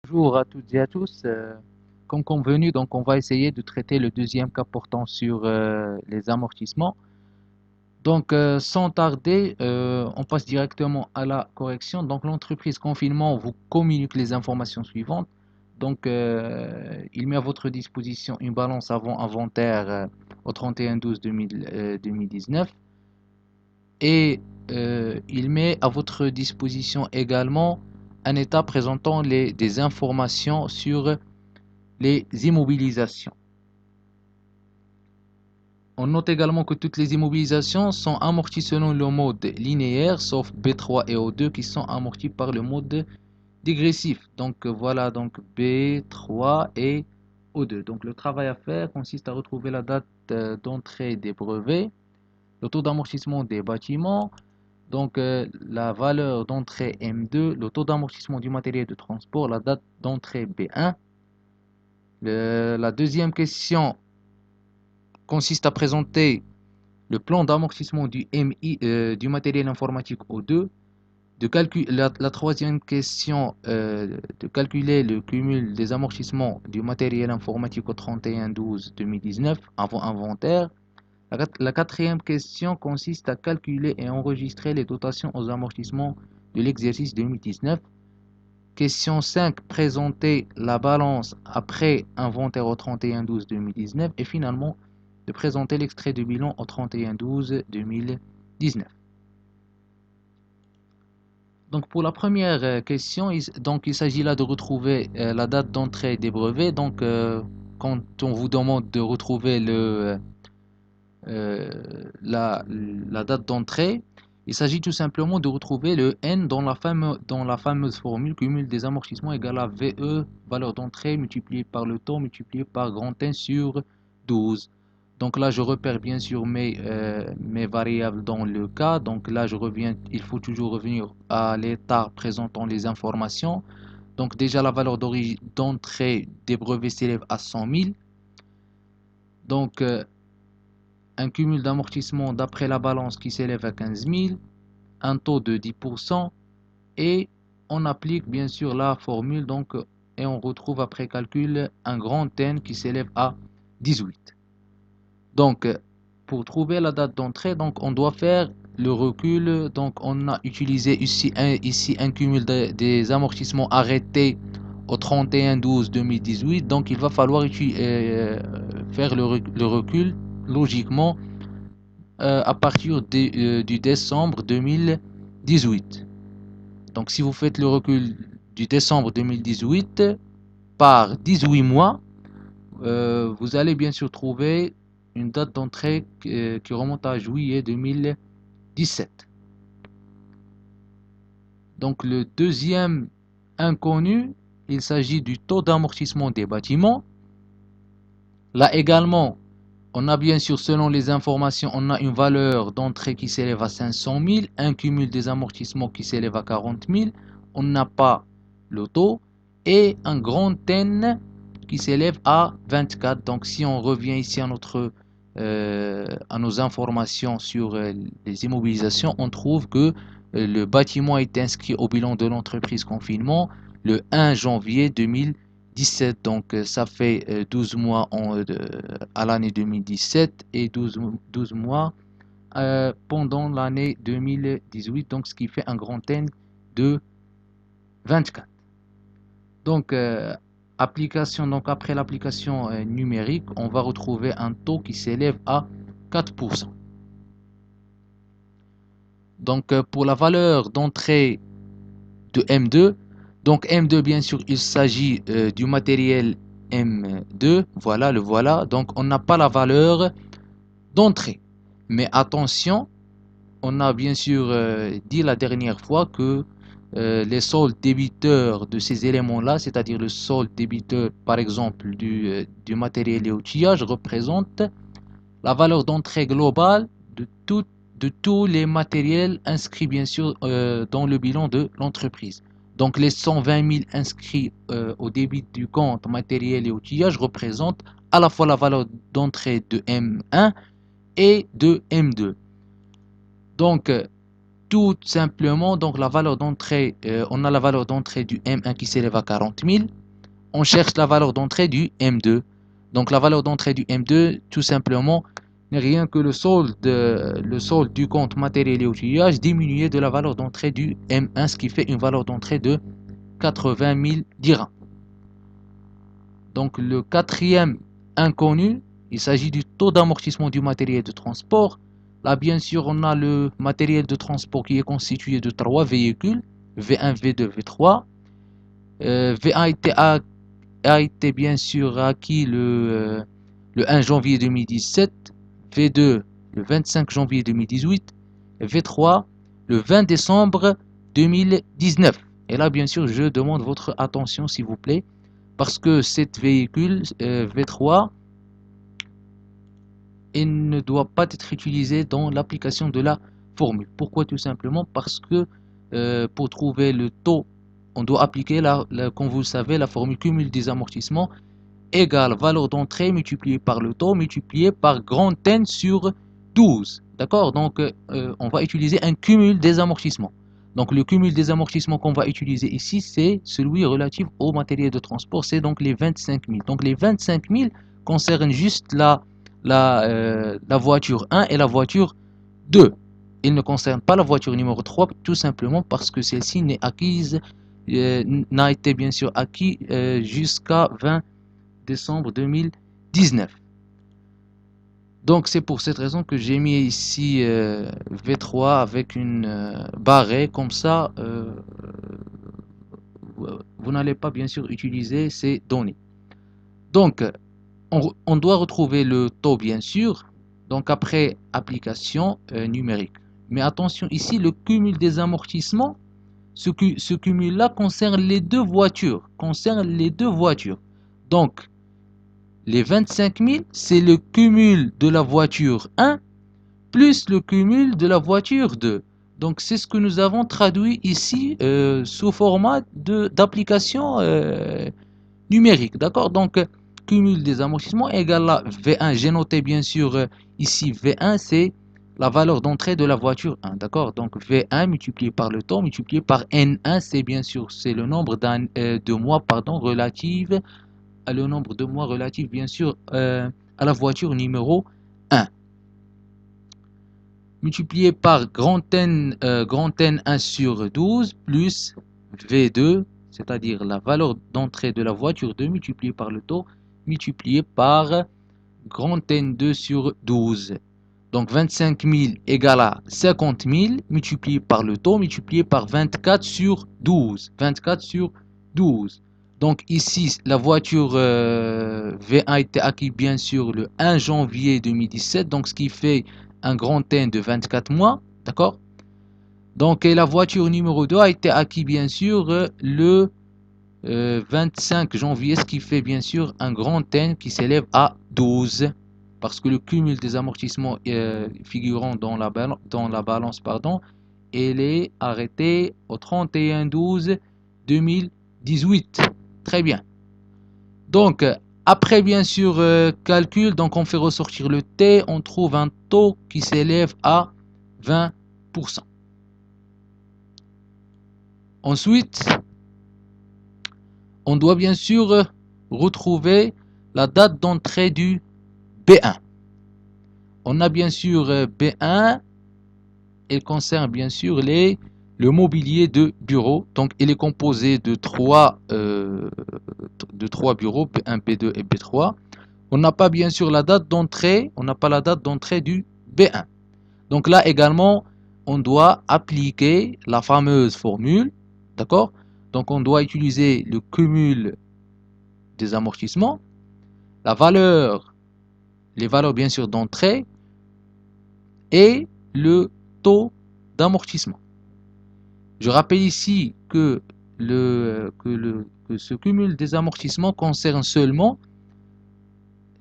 Bonjour à toutes et à tous. Comme convenu, donc on va essayer de traiter le deuxième cas portant sur les amortissements. Donc sans tarder, on passe directement à la correction. Donc l'entreprise confinement vous communique les informations suivantes. Donc il met à votre disposition une balance avant inventaire au 31/12/2019 et il met à votre disposition également un état présentant des informations sur les immobilisations. On note également que toutes les immobilisations sont amorties selon le mode linéaire, sauf B3 et O2 qui sont amortis par le mode dégressif. Donc voilà, donc B3 et O2. Donc le travail à faire consiste à retrouver la date d'entrée des brevets, le taux d'amortissement des bâtiments, donc la valeur d'entrée M2, le taux d'amortissement du matériel de transport, la date d'entrée B1. La deuxième question consiste à présenter le plan d'amortissement du MI du matériel informatique O2, la troisième question, de calculer le cumul des amortissements du matériel informatique au 31/12/2019 avant inventaire. La quatrième question consiste à calculer et enregistrer les dotations aux amortissements de l'exercice 2019. Question 5, présenter la balance après inventaire au 31/12/2019 et finalement de présenter l'extrait de bilan au 31/12/2019. Donc pour la première question, il s'agit là de retrouver la date d'entrée des brevets. Donc quand on vous demande de retrouver la date d'entrée, il s'agit tout simplement de retrouver le N dans la fameuse formule cumul des amortissements égal à VE, valeur d'entrée multipliée par le taux multiplié par grand N sur 12. Donc là, je repère bien sûr mes variables dans le cas. Donc là, il faut toujours revenir à l'état présentant les informations. Donc déjà, la valeur d'entrée des brevets s'élève à 100 000. Donc un cumul d'amortissement d'après la balance qui s'élève à 15 000, un taux de 10% et on applique bien sûr la formule donc et on retrouve après calcul un grand N qui s'élève à 18. Donc pour trouver la date d'entrée, donc on doit faire le recul. Donc on a utilisé ici un cumul des amortissements arrêtés au 31/12/2018. Donc il va falloir faire le recul logiquement à partir du décembre 2018. Donc si vous faites le recul du décembre 2018 par 18 mois, vous allez bien sûr trouver une date d'entrée qui remonte à juillet 2017. Donc le deuxième inconnu, il s'agit du taux d'amortissement des bâtiments. Là également, on a bien sûr, selon les informations, on a une valeur d'entrée qui s'élève à 500 000, un cumul des amortissements qui s'élève à 40 000, on n'a pas le taux, et un grand N qui s'élève à 24. Donc si on revient ici à nos informations sur les immobilisations, on trouve que le bâtiment est inscrit au bilan de l'entreprise confinement le 1 janvier 2017. Donc ça fait 12 mois à l'année 2017 et 12 mois pendant l'année 2018, donc ce qui fait un grand N de 24. Donc après l'application numérique, on va retrouver un taux qui s'élève à 4%. Donc pour la valeur d'entrée de M2, donc M2 bien sûr il s'agit du matériel M2, voilà le voilà, donc on n'a pas la valeur d'entrée. Mais attention, on a bien sûr dit la dernière fois que les soldes débiteurs de ces éléments-là, c'est-à-dire le solde débiteur par exemple du matériel et outillage, représente la valeur d'entrée globale de tous les matériels inscrits bien sûr dans le bilan de l'entreprise. Donc les 120 000 inscrits au débit du compte matériel et outillage représentent à la fois la valeur d'entrée de M1 et de M2. Donc tout simplement, donc la valeur d'entrée, on a la valeur d'entrée du M1 qui s'élève à 40 000. On cherche la valeur d'entrée du M2. Donc la valeur d'entrée du M2, tout simplement, n'est rien que le solde du compte matériel et outillage diminué de la valeur d'entrée du M1, ce qui fait une valeur d'entrée de 80 000 dirhams. Donc le quatrième inconnu, il s'agit du taux d'amortissement du matériel de transport. Là, bien sûr, on a le matériel de transport qui est constitué de 3 véhicules, V1, V2, V3. V1 a été bien sûr acquis le 1 janvier 2017, V2 le 25 janvier 2018, et V3 le 20 décembre 2019. Et là, bien sûr, je demande votre attention, s'il vous plaît, parce que cet véhicule V3, il ne doit pas être utilisé dans l'application de la formule. Pourquoi? Tout simplement parce que pour trouver le taux, on doit appliquer, comme vous le savez, la formule cumul des amortissements égale valeur d'entrée multipliée par le taux multiplié par grand N sur 12. D'accord? Donc, on va utiliser un cumul des amortissements. Donc, le cumul des amortissements qu'on va utiliser ici, c'est celui relatif au matériel de transport. C'est donc les 25 000. Donc, les 25 000 concernent juste la voiture 1 et la voiture 2. Il ne concerne pas la voiture numéro 3, tout simplement parce que celle-ci n'est acquise, n'a été bien sûr acquis jusqu'à 20 décembre 2019. Donc c'est pour cette raison que j'ai mis ici V3 avec une barrée, comme ça vous n'allez pas bien sûr utiliser ces données. Donc on doit retrouver le taux bien sûr, donc après application numérique. Mais attention ici, le cumul des amortissements, ce cumul là concerne les deux voitures, donc les 25 000, c'est le cumul de la voiture 1 plus le cumul de la voiture 2. Donc c'est ce que nous avons traduit ici sous format d'application numérique. D'accord? Donc cumul des amortissements égale à V1. J'ai noté bien sûr ici V1, c'est la valeur d'entrée de la voiture 1. D'accord? Donc V1 multiplié par le temps multiplié par N1, c'est bien sûr c'est le nombre de mois relatif le nombre de mois relatif bien sûr à la voiture numéro 1 multiplié par grand N 1 sur 12 plus V2, c'est-à-dire la valeur d'entrée de la voiture 2 multiplié par le taux multiplié par grand N2 sur 12. Donc 25 000 égale à 50 000 multiplié par le taux multiplié par 24 sur 12. 24 sur 12. Donc ici, la voiture V1 a été acquise bien sûr le 1 janvier 2017, donc ce qui fait un grand N de 24 mois, d'accord? Donc et la voiture numéro 2 a été acquise bien sûr le 25 janvier, ce qui fait bien sûr un grand N qui s'élève à 12, parce que le cumul des amortissements figurant dans la balance, pardon, elle est arrêtée au 31/12/2018. Très bien. Donc, après bien sûr calcul, donc on fait ressortir le T, on trouve un taux qui s'élève à 20%. Ensuite, on doit bien sûr retrouver la date d'entrée du B1. On a bien sûr B1, elle concerne bien sûr le mobilier de bureau. Donc, il est composé de trois bureaux, B1, B2 et B3. On n'a pas bien sûr la date d'entrée, on n'a pas la date d'entrée du B1. Donc là également, on doit appliquer la fameuse formule, d'accord? Donc on doit utiliser le cumul des amortissements, les valeurs bien sûr d'entrée et le taux d'amortissement. Je rappelle ici que ce cumul des amortissements concerne seulement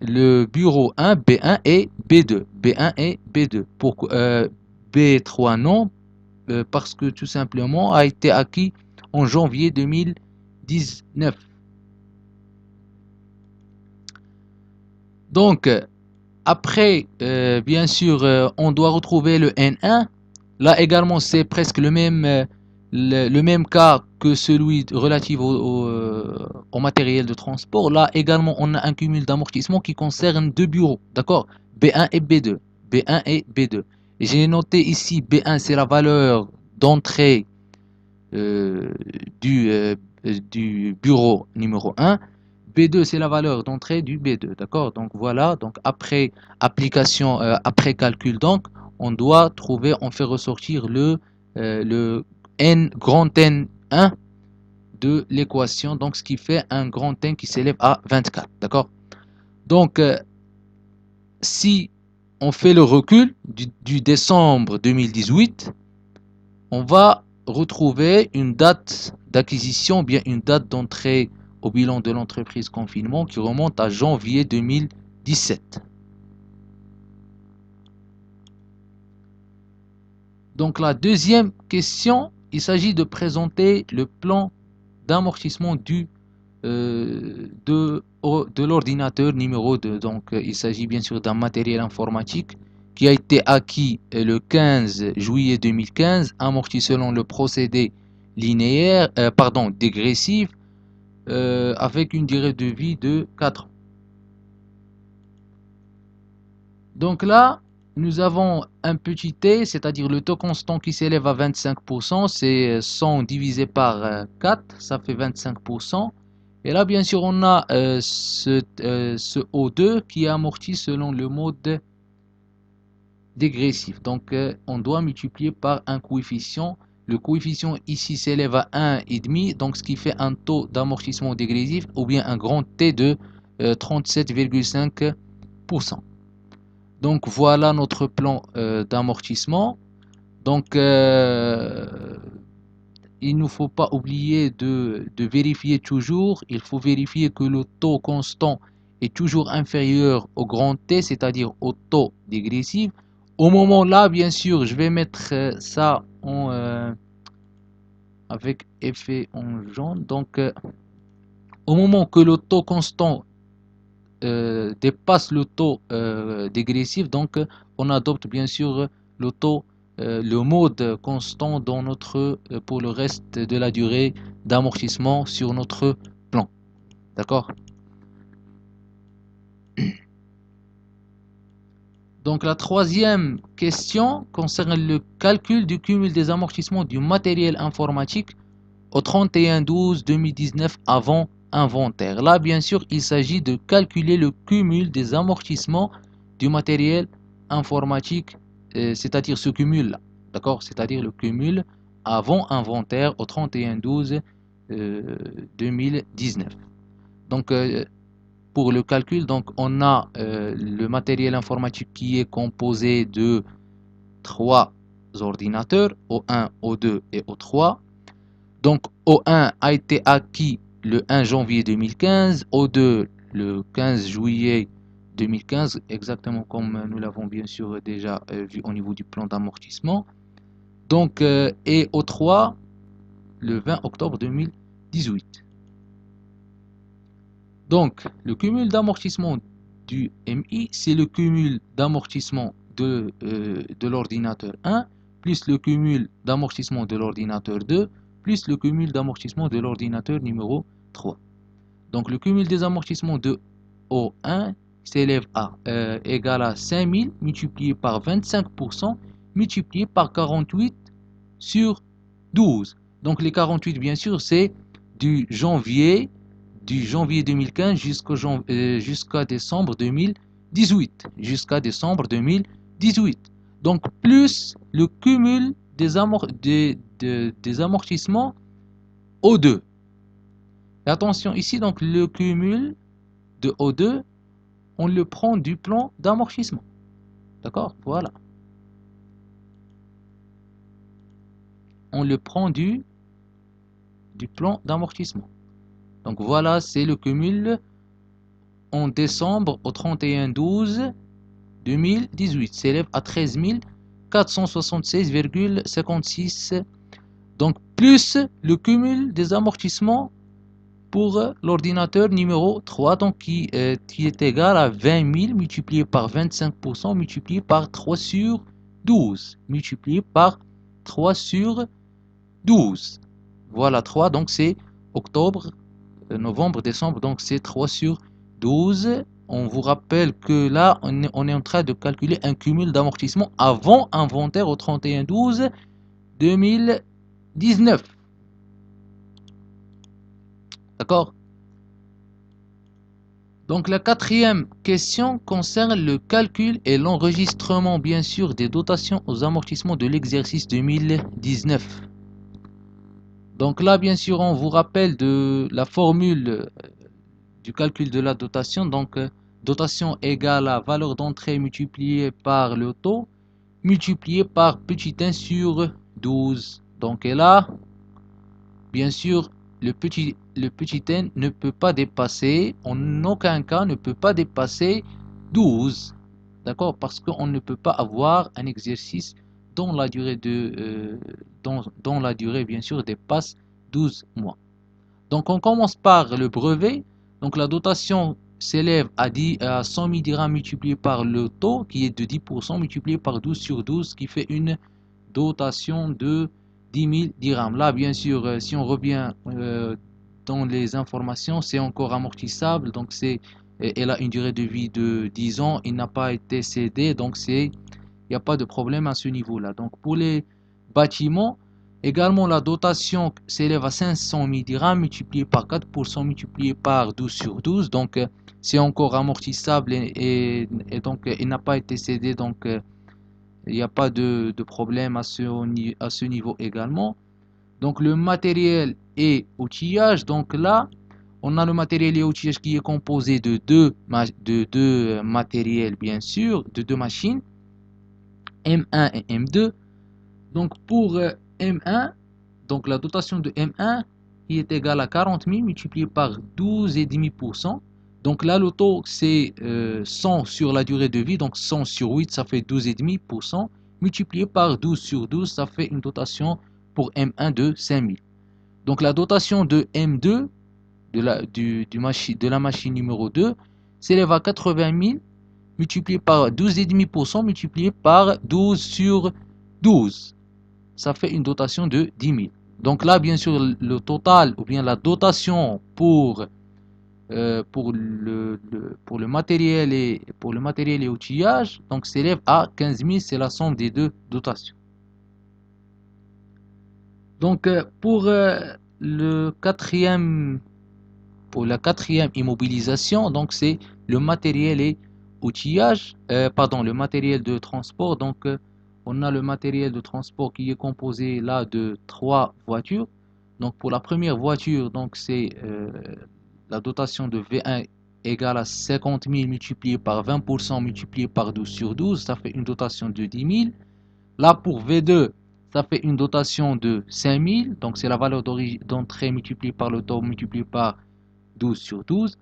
le bureau 1, B1 et B2. B1 et B2. Pourquoi B3 non? Parce que tout simplement a été acquis en janvier 2019. Donc, après, bien sûr, on doit retrouver le N1. Là également, c'est presque le même cas que celui relatif au matériel de transport. Là également, on a un cumul d'amortissement qui concerne deux bureaux, d'accord? B1 et B2. B1 et B2. J'ai noté ici B1, c'est la valeur d'entrée euh, du, euh, du bureau numéro 1. B2, c'est la valeur d'entrée du B2, d'accord? Donc voilà, donc après application, après calcul, donc on doit trouver, on fait ressortir le n grand N1 de l'équation, donc ce qui fait un grand N qui s'élève à 24, d'accord? Donc si on fait le recul du décembre 2018, on va retrouver une date d'acquisition, bien une date d'entrée au bilan de l'entreprise confinement qui remonte à janvier 2017. Donc la deuxième question, il s'agit de présenter le plan d'amortissement de l'ordinateur numéro 2. Donc il s'agit bien sûr d'un matériel informatique qui a été acquis le 15 juillet 2015, amorti selon le procédé linéaire, dégressif, avec une durée de vie de 4 ans. Donc là, nous avons un petit t, c'est-à-dire le taux constant qui s'élève à 25%, c'est 100 divisé par 4, ça fait 25%. Et là, bien sûr, on a ce O2 qui est amorti selon le mode dégressif. Donc, on doit multiplier par un coefficient. Le coefficient ici s'élève à 1,5, donc ce qui fait un taux d'amortissement dégressif ou bien un grand T de 37,5%. Donc voilà notre plan d'amortissement. Donc il ne faut pas oublier de vérifier toujours. Il faut vérifier que le taux constant est toujours inférieur au grand T, c'est-à-dire au taux dégressif. Au moment là, bien sûr, je vais mettre ça avec effet en jaune. Donc au moment que le taux constant dépasse le taux dégressif, donc on adopte bien sûr le mode constant dans pour le reste de la durée d'amortissement sur notre plan. D'accord? Donc la troisième question concerne le calcul du cumul des amortissements du matériel informatique au 31/12/2019 avant inventaire. Là, bien sûr, il s'agit de calculer le cumul des amortissements du matériel informatique, c'est-à-dire ce cumul-là. D'accord? C'est-à-dire le cumul avant inventaire au 31/12/2019. Donc, pour le calcul, donc, on a le matériel informatique qui est composé de trois ordinateurs, O1, O2 et O3. Donc O1 a été acquis le 1 janvier 2015, O2 le 15 juillet 2015, exactement comme nous l'avons bien sûr déjà vu au niveau du plan d'amortissement. Donc, et O3 le 20 octobre 2018. Donc, le cumul d'amortissement du MI, c'est le cumul d'amortissement de l'ordinateur 1, plus le cumul d'amortissement de l'ordinateur 2, plus le cumul d'amortissement de l'ordinateur numéro 3. Donc, le cumul des amortissements de O1 s'élève à égal à 5000 multiplié par 25% multiplié par 48 sur 12. Donc, les 48, bien sûr, c'est du janvier 2015 jusqu'à décembre 2018. Jusqu'à décembre 2018. Donc, plus le cumul des amortissements O2. Et attention, ici, donc, le cumul de O2, on le prend du plan d'amortissement. D'accord? Voilà. On le prend du plan d'amortissement. Donc, voilà, c'est le cumul en décembre au 31/12/2018 s'élève à 13 476,56. Donc plus le cumul des amortissements pour l'ordinateur numéro 3, donc qui est égal à 20 000 multiplié par 25% multiplié par 3 sur 12 multiplié par 3 sur 12. Voilà 3, donc c'est octobre, novembre, décembre, donc c'est 3 sur 12. On vous rappelle que là, on est en train de calculer un cumul d'amortissement avant inventaire au 31/12/2019. D'accord? Donc la quatrième question concerne le calcul et l'enregistrement bien sûr des dotations aux amortissements de l'exercice 2019. Donc là bien sûr on vous rappelle de la formule du calcul de la dotation. Donc dotation égale à valeur d'entrée multipliée par le taux multiplié par petit 1 sur 12. Donc et là bien sûr le petit n ne peut pas dépasser, en aucun cas ne peut pas dépasser 12. D'accord? Parce qu'on ne peut pas avoir un exercice dont la durée dont la durée bien sûr dépasse 12 mois. Donc on commence par le brevet. Donc la dotation s'élève à 100 000 dirhams multiplié par le taux qui est de 10% multiplié par 12 sur 12 qui fait une dotation de 10 000 dirhams. Là bien sûr si on revient dans les informations c'est encore amortissable. Donc elle a une durée de vie de 10 ans. Il n'a pas été cédé. Donc il n'y a pas de problème à ce niveau là. Donc pour les bâtiments également, la dotation s'élève à 500 000 dirhams multiplié par 4% multiplié par 12 sur 12. Donc, c'est encore amortissable et donc il n'a pas été cédé. Donc, il n'y a pas de problème à ce niveau également. Donc, le matériel et outillage. Donc là, on a le matériel et outillage qui est composé de deux matériels, bien sûr, de deux machines, M1 et M2. Donc, pour M1, donc la dotation de M1 qui est égale à 40 000 multiplié par 12,5%. Donc là, le taux, c'est 100 sur la durée de vie. Donc 100 sur 8, ça fait 12,5%. Multiplié par 12 sur 12, ça fait une dotation pour M1 de 5 000. Donc la dotation de M2, de la machine numéro 2, s'élève à 80 000 multiplié par 12,5% multiplié par 12 sur 12. Ça fait une dotation de 10 000. Donc là, bien sûr, le total ou bien la dotation pour le matériel et outillage, donc s'élève à 15 000. C'est la somme des deux dotations. Donc pour la quatrième immobilisation, donc c'est le matériel et outillage, le matériel de transport. Donc on a le matériel de transport qui est composé là de 3 voitures. Donc pour la première voiture, donc c'est la dotation de V1 égale à 50 000 multiplié par 20% multiplié par 12 sur 12, ça fait une dotation de 10 000. Là pour V2, ça fait une dotation de 5 000, donc c'est la valeur d'entrée multipliée par le taux multiplié par 12 sur 12.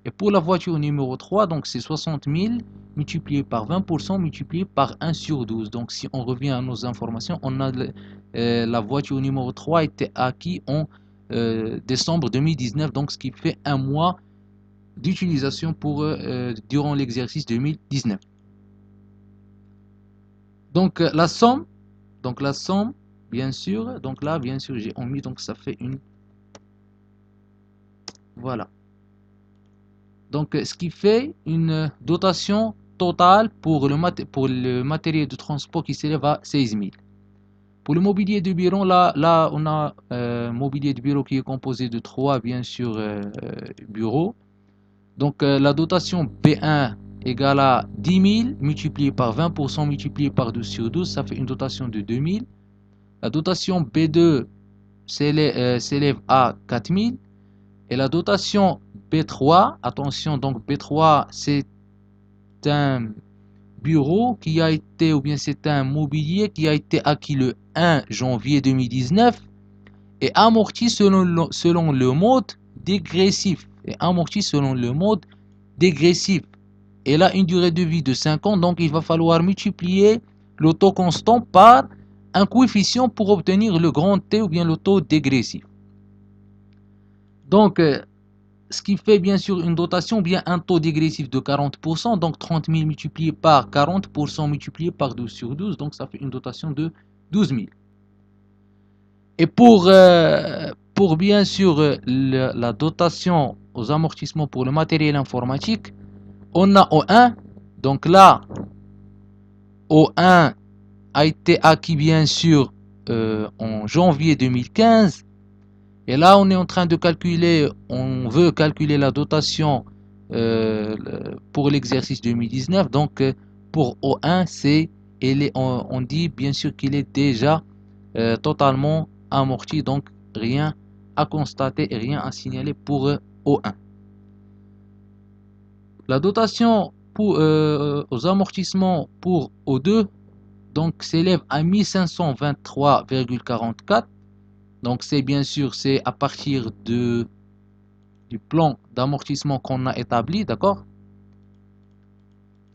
Et pour la voiture numéro 3, donc c'est 60 000 multiplié par 20% multiplié par 1 sur 12. Donc si on revient à nos informations, on a la voiture numéro 3 était acquis en décembre 2019, donc ce qui fait un mois d'utilisation durant l'exercice 2019. Donc la somme, bien sûr, donc là bien sûr j'ai omis, donc ça fait une, voilà. Donc, ce qui fait une dotation totale pour le matériel de transport qui s'élève à 16 000. Pour le mobilier de bureau, là on a mobilier de bureau qui est composé de 3, bien sûr, bureaux. Donc, la dotation B1 égale à 10 000 multiplié par 20% multiplié par 12 sur 12, ça fait une dotation de 2 000. La dotation B2 s'élève à 4 000. Et la dotation B3, attention, donc B3, c'est un bureau qui a été, ou bien c'est un mobilier qui a été acquis le 1 janvier 2019 et amorti selon le mode dégressif. Et là, une durée de vie de 5 ans, donc il va falloir multiplier le taux constant par un coefficient pour obtenir le grand T ou bien le taux dégressif. Donc, ce qui fait bien sûr une dotation, bien un taux dégressif de 40%, donc 30 000 multiplié par 40% multiplié par 12 sur 12, donc ça fait une dotation de 12 000. Et pour bien sûr la dotation aux amortissements pour le matériel informatique, on a O1. Donc là, O1 a été acquis bien sûr en janvier 2015. Et là, on est en train de calculer, on veut calculer la dotation pour l'exercice 2019. Donc, pour O1, on dit bien sûr qu'il est déjà totalement amorti. Donc, rien à constater et rien à signaler pour O1. La dotation aux amortissements pour O2 donc s'élève à 1523,44. Donc c'est bien sûr c'est à partir du plan d'amortissement qu'on a établi, d'accord?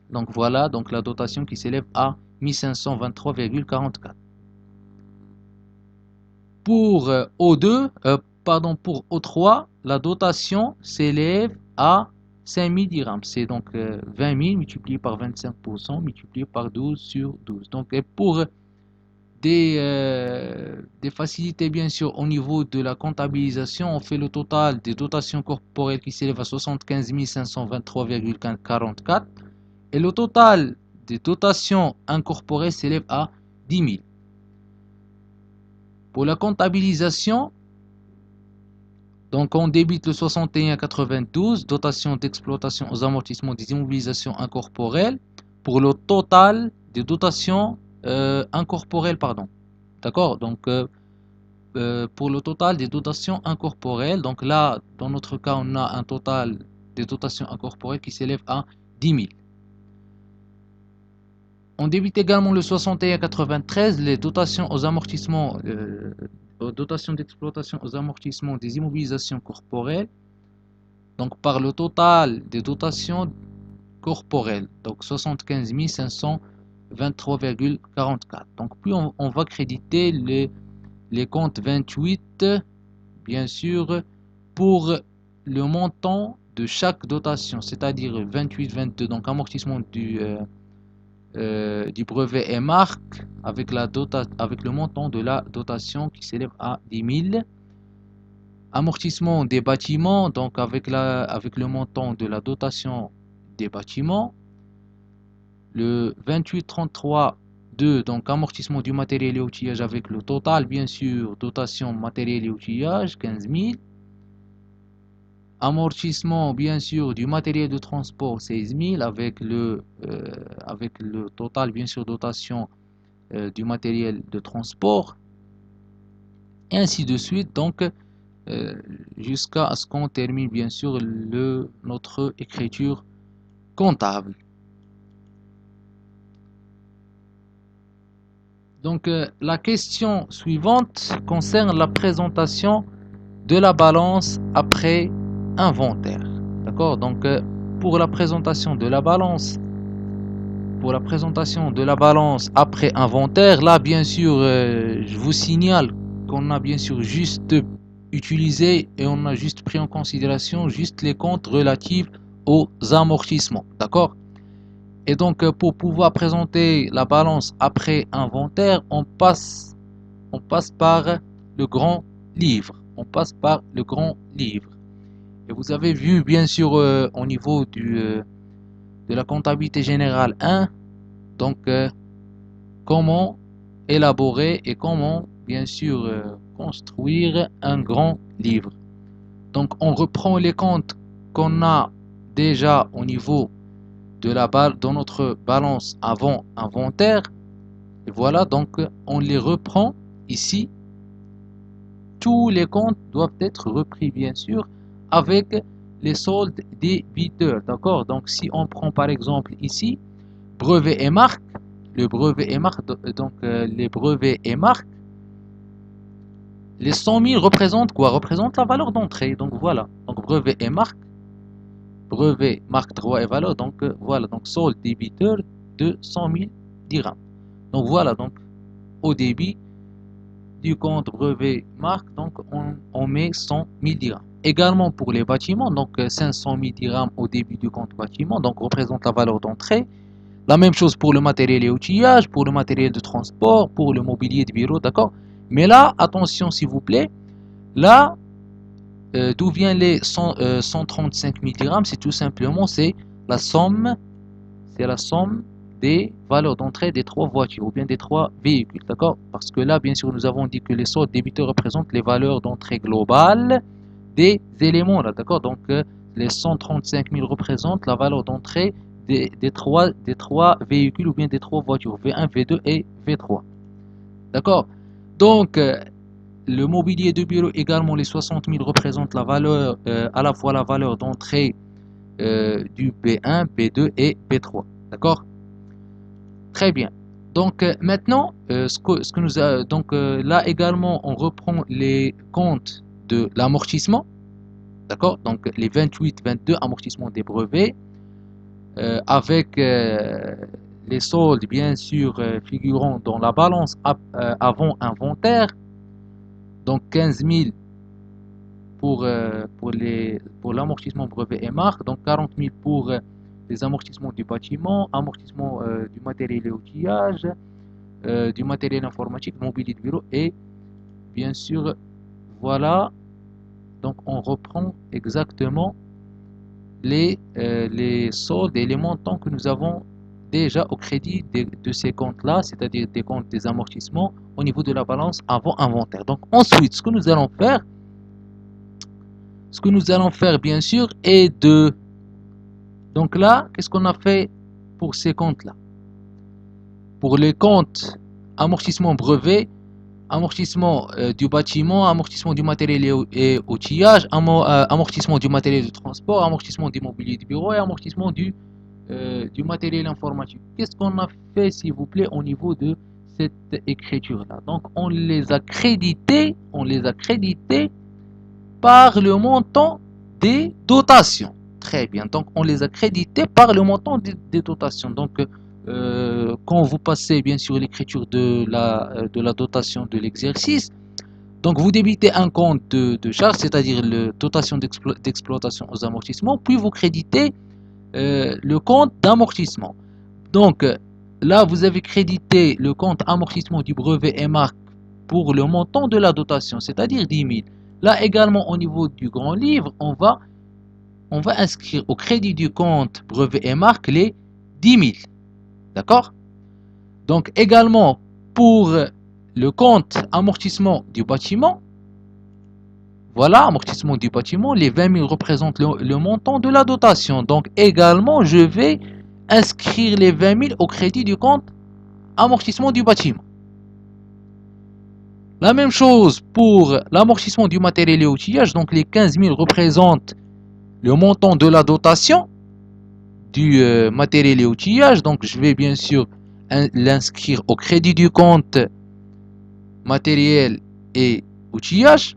Donc voilà, donc la dotation qui s'élève à 1523,44. Pour O2, pour O3, la dotation s'élève à 5000 dirhams. C'est donc 20 000 multiplié par 25% multiplié par 12 sur 12. Donc et pour des facilités bien sûr au niveau de la comptabilisation, on fait le total des dotations corporelles qui s'élève à 75 523,44 et le total des dotations incorporées s'élève à 10 000. Pour la comptabilisation, donc on débite le 61,92, dotation d'exploitation aux amortissements des immobilisations incorporelles, pour le total des dotations incorporelles, pardon. D'accord? Donc pour le total des dotations incorporelles, donc là, dans notre cas, on a un total des dotations incorporelles qui s'élève à 10 000. On débite également le 61,93, les dotations aux amortissements, dotations d'exploitation aux amortissements des immobilisations corporelles, donc par le total des dotations corporelles, donc 75 523,44. Donc puis on va créditer les comptes 28, bien sûr, pour le montant de chaque dotation, c'est-à-dire 28-22, donc amortissement du brevet et marque avec le montant de la dotation qui s'élève à 10 000. Amortissement des bâtiments, donc avec le montant de la dotation des bâtiments. Le 28-33-2, donc amortissement du matériel et outillage avec le total, bien sûr, dotation matériel et outillage, 15 000. Amortissement, bien sûr, du matériel de transport, 16 000, avec le total, bien sûr, dotation du matériel de transport, et ainsi de suite, donc, jusqu'à ce qu'on termine, bien sûr, notre écriture comptable. Donc, la question suivante concerne la présentation de la balance après inventaire. D'accord? Donc, pour la présentation de la balance, après inventaire, là, bien sûr, je vous signale qu'on a bien sûr juste utilisé et on a juste pris en considération juste les comptes relatifs aux amortissements. D'accord? Et donc, pour pouvoir présenter la balance après inventaire, on passe par le grand livre. On passe par le grand livre. Et vous avez vu, bien sûr, au niveau de la comptabilité générale 1, donc comment élaborer et comment, bien sûr, construire un grand livre. Donc, on reprend les comptes qu'on a déjà au niveau dans notre balance avant inventaire. Et voilà, donc on les reprend ici. Tous les comptes doivent être repris, bien sûr, avec les soldes débiteurs. D'accord? Donc, si on prend par exemple ici, brevet et marque, le brevet et marque, donc les brevets et marques, les 100 000 représentent quoi? Représentent la valeur d'entrée. Donc voilà. Donc brevet et marque, brevet, marque, droit et valeur. Donc voilà. Donc solde débiteur de 100 000 dirhams. Donc voilà. Donc au débit du compte brevet marque, donc on met 100 000 dirhams. Également pour les bâtiments, donc 500 000 dirhams au début du compte bâtiment, donc représente la valeur d'entrée. La même chose pour le matériel et outillage, pour le matériel de transport, pour le mobilier de bureau, d'accord? Mais là, attention s'il vous plaît, là, d'où viennent les 135 mg? C'est tout simplement, la somme, c'est la somme des valeurs d'entrée des trois voitures ou bien des trois véhicules, d'accord? Parce que là, bien sûr, nous avons dit que les soldes débiteurs représentent les valeurs d'entrée globales des éléments, là, d'accord? Donc, les 135 000 représentent la valeur d'entrée des trois véhicules ou bien des trois voitures, V1, V2 et V3, d'accord? Donc, le mobilier de bureau également, les 60 000 représentent la valeur, à la fois la valeur d'entrée du B1, B2 et B3, d'accord? Très bien. Donc maintenant, ce que nous a, donc là également, on reprend les comptes de l'amortissement, d'accord? Donc les 28, 22 amortissements des brevets, avec les soldes bien sûr figurant dans la balance avant inventaire, donc 15 000 pour l'amortissement brevet et marque, donc 40 000 pour les amortissements du bâtiment, amortissement du matériel et outillage, du matériel informatique, mobilier de bureau et bien sûr, voilà, donc on reprend exactement les soldes et les montants que nous avons déjà au crédit de ces comptes-là, c'est-à-dire des comptes des amortissements au niveau de la balance avant inventaire. Donc ensuite, ce que nous allons faire bien sûr est de... Donc là, qu'est-ce qu'on a fait pour ces comptes-là? Pour les comptes amortissement brevet, amortissement du bâtiment, amortissement du matériel et outillage, amortissement du matériel de transport, amortissement du mobilier de bureau et amortissement du matériel informatique. Qu'est-ce qu'on a fait, s'il vous plaît, au niveau de cette écriture-là? Donc, on les a crédités par le montant des dotations. Très bien. Donc, on les a crédités par le montant des dotations. Donc, quand vous passez bien sûr l'écriture de la dotation de l'exercice, donc vous débitez un compte de charge, c'est-à-dire la dotation d'exploitation aux amortissements, puis vous créditez le compte d'amortissement. Donc là, vous avez crédité le compte amortissement du brevet et marque pour le montant de la dotation, c'est-à-dire 10 000. Là également, au niveau du grand livre, on va inscrire au crédit du compte brevet et marque les 10 000. D'accord? Donc également pour le compte amortissement du bâtiment, voilà, amortissement du bâtiment, les 20 000 représentent le montant de la dotation. Donc également, je vais inscrire les 20 000 au crédit du compte amortissement du bâtiment. La même chose pour l'amortissement du matériel et outillage, donc les 15 000 représentent le montant de la dotation du matériel et outillage. Donc je vais bien sûr l'inscrire au crédit du compte matériel et outillage.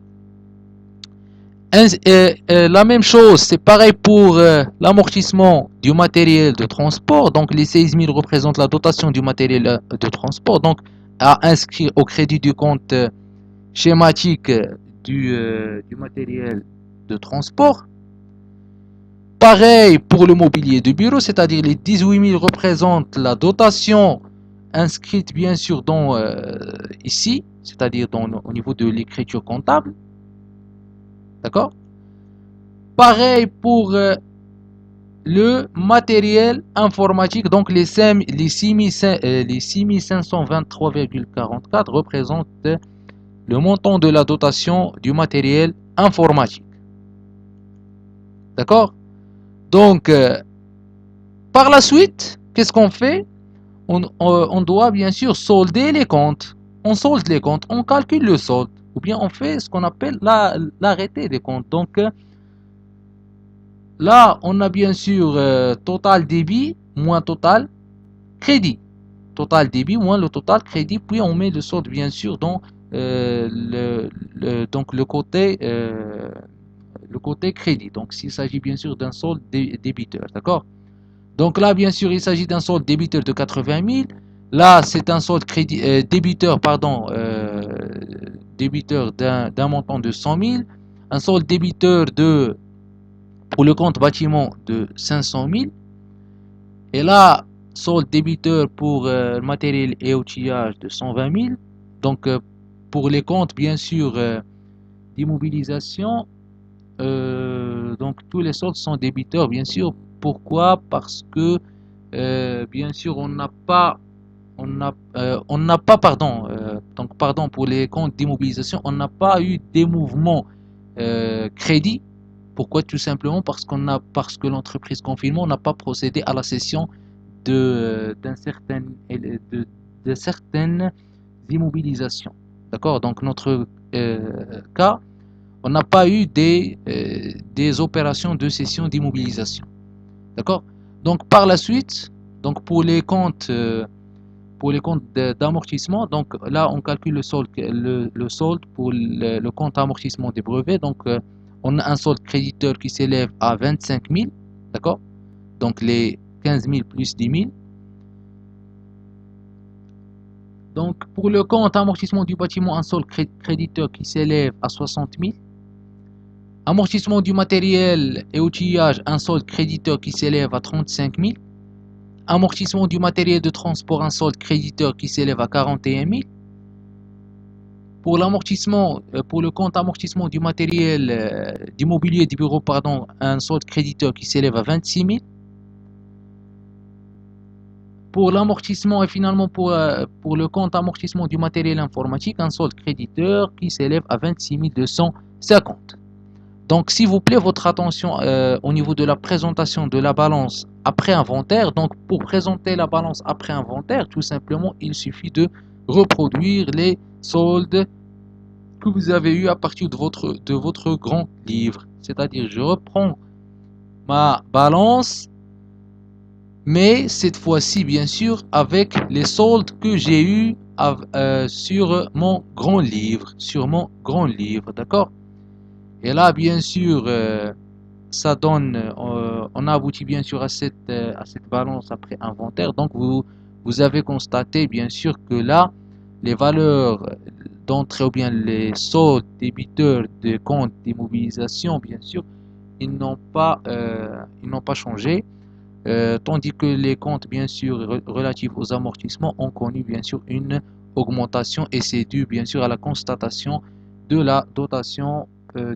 La même chose, c'est pareil pour l'amortissement du matériel de transport. Donc les 16 000 représentent la dotation du matériel de transport. Donc à inscrire au crédit du compte schématique du matériel de transport. Pareil pour le mobilier de bureau, c'est-à-dire les 18 000 représentent la dotation inscrite bien sûr dans, ici, c'est-à-dire au niveau de l'écriture comptable. D'accord? Pareil pour le matériel informatique, donc les 6523,44 représentent le montant de la dotation du matériel informatique. D'accord? Donc, par la suite, qu'est-ce qu'on fait? On doit bien sûr solder les comptes. On solde les comptes, on calcule le solde, ou bien on fait ce qu'on appelle l'arrêté des comptes. Donc, là, on a bien sûr total débit moins total crédit. Total débit moins le total crédit, puis on met le solde bien sûr dans donc le côté crédit. Donc s'il s'agit bien sûr d'un solde débiteur, d'accord? Donc là, bien sûr, il s'agit d'un solde débiteur de 80 000. Là, c'est un solde débiteur, pardon, débiteur d'un montant de 100 000. Un solde débiteur pour le compte bâtiment de 500 000. Et là, solde débiteur pour matériel et outillage de 120 000. Donc, pour les comptes, bien sûr, d'immobilisation, donc tous les soldes sont débiteurs, bien sûr. Pourquoi? Parce que, bien sûr, on n'a pas, pardon, donc pardon, pour les comptes d'immobilisation, on n'a pas eu des mouvements crédit. Pourquoi? Tout simplement parce que l'entreprise confinement n'a pas procédé à la cession de certaines immobilisations. D'accord? Donc notre cas, on n'a pas eu des opérations de cession d'immobilisation. D'accord? Donc par la suite, donc pour les comptes d'amortissement, donc là on calcule le solde pour le compte amortissement des brevets. Donc on a un solde créditeur qui s'élève à 25 000, d'accord? Donc les 15 000 plus 10 000. Donc pour le compte amortissement du bâtiment, un solde créditeur qui s'élève à 60 000. Amortissement du matériel et outillage, un solde créditeur qui s'élève à 35 000. Amortissement du matériel de transport, un solde créditeur qui s'élève à 41 000. Pour l'amortissement, pour le compte amortissement du matériel d'immobilier du bureau, pardon, un solde créditeur qui s'élève à 26 000. Pour l'amortissement et finalement pour le compte amortissement du matériel informatique, un solde créditeur qui s'élève à 26 250. Donc s'il vous plaît, votre attention au niveau de la présentation de la balance après inventaire. Donc pour présenter la balance après inventaire, tout simplement, il suffit de reproduire les soldes que vous avez eu à partir de votre grand livre. C'est-à-dire, je reprends ma balance, mais cette fois-ci, bien sûr, avec les soldes que j'ai eu sur mon grand livre. Sur mon grand livre, d'accord? Et là, bien sûr, ça donne, on a abouti bien sûr à cette balance après inventaire. Donc, vous avez constaté, bien sûr, que là, les valeurs d'entrée ou bien les soldes débiteurs de comptes d'immobilisation, bien sûr, ils n'ont pas changé. Tandis que les comptes, bien sûr, relatifs aux amortissements ont connu, bien sûr, une augmentation et c'est dû, bien sûr, à la constatation de la dotation,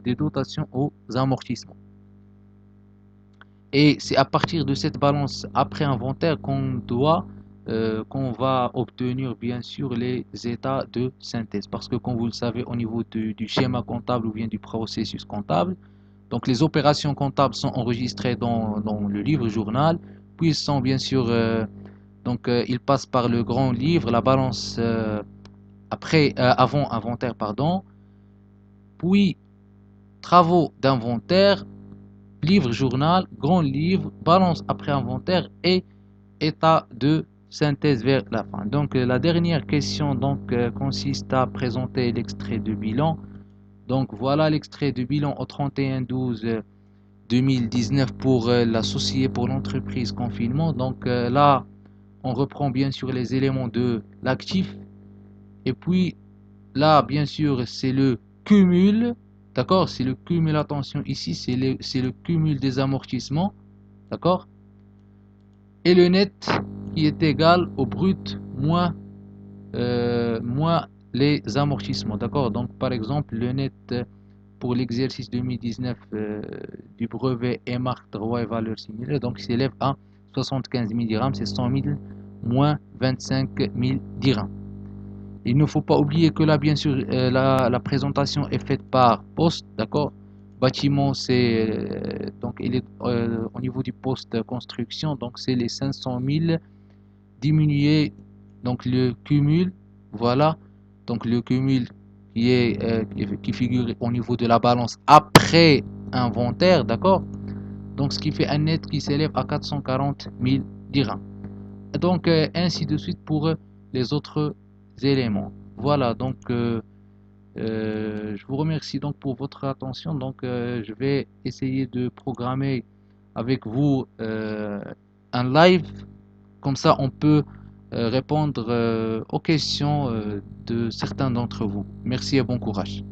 des dotations aux amortissements. Et c'est à partir de cette balance après inventaire qu'on va obtenir bien sûr les états de synthèse. Parce que comme vous le savez, au niveau du schéma comptable ou bien du processus comptable, donc les opérations comptables sont enregistrées dans le livre journal, puis sont bien sûr, ils passent par le grand livre, la balance avant inventaire, pardon, puis travaux d'inventaire, livre journal, grand livre, balance après inventaire et état de synthèse vers la fin. Donc la dernière question consiste à présenter l'extrait de bilan. Donc voilà l'extrait de bilan au 31/12/2019 pour l'associé pour l'entreprise confinement. Donc là, on reprend bien sûr les éléments de l'actif. Et puis là, bien sûr, c'est le cumul. D'accord? C'est le cumul, attention ici, c'est le cumul des amortissements. D'accord? Et le net qui est égal au brut moins les amortissements. D'accord? Donc par exemple, le net pour l'exercice 2019 du brevet et marque droit et valeurs similaires, donc il s'élève à 75 000 dirhams, c'est 100 000 moins 25 000 dirhams. Il ne faut pas oublier que là, bien sûr, la présentation est faite par poste, d'accord? Bâtiment, c'est donc il est au niveau du poste construction, donc c'est les 500 000 diminué donc le cumul, voilà, donc le cumul qui figure au niveau de la balance après inventaire, d'accord? Donc ce qui fait un net qui s'élève à 440 000 dirhams. Donc ainsi de suite pour les autres éléments. Voilà, donc je vous remercie donc pour votre attention. Donc je vais essayer de programmer avec vous un live, comme ça on peut répondre aux questions de certains d'entre vous. Merci et bon courage.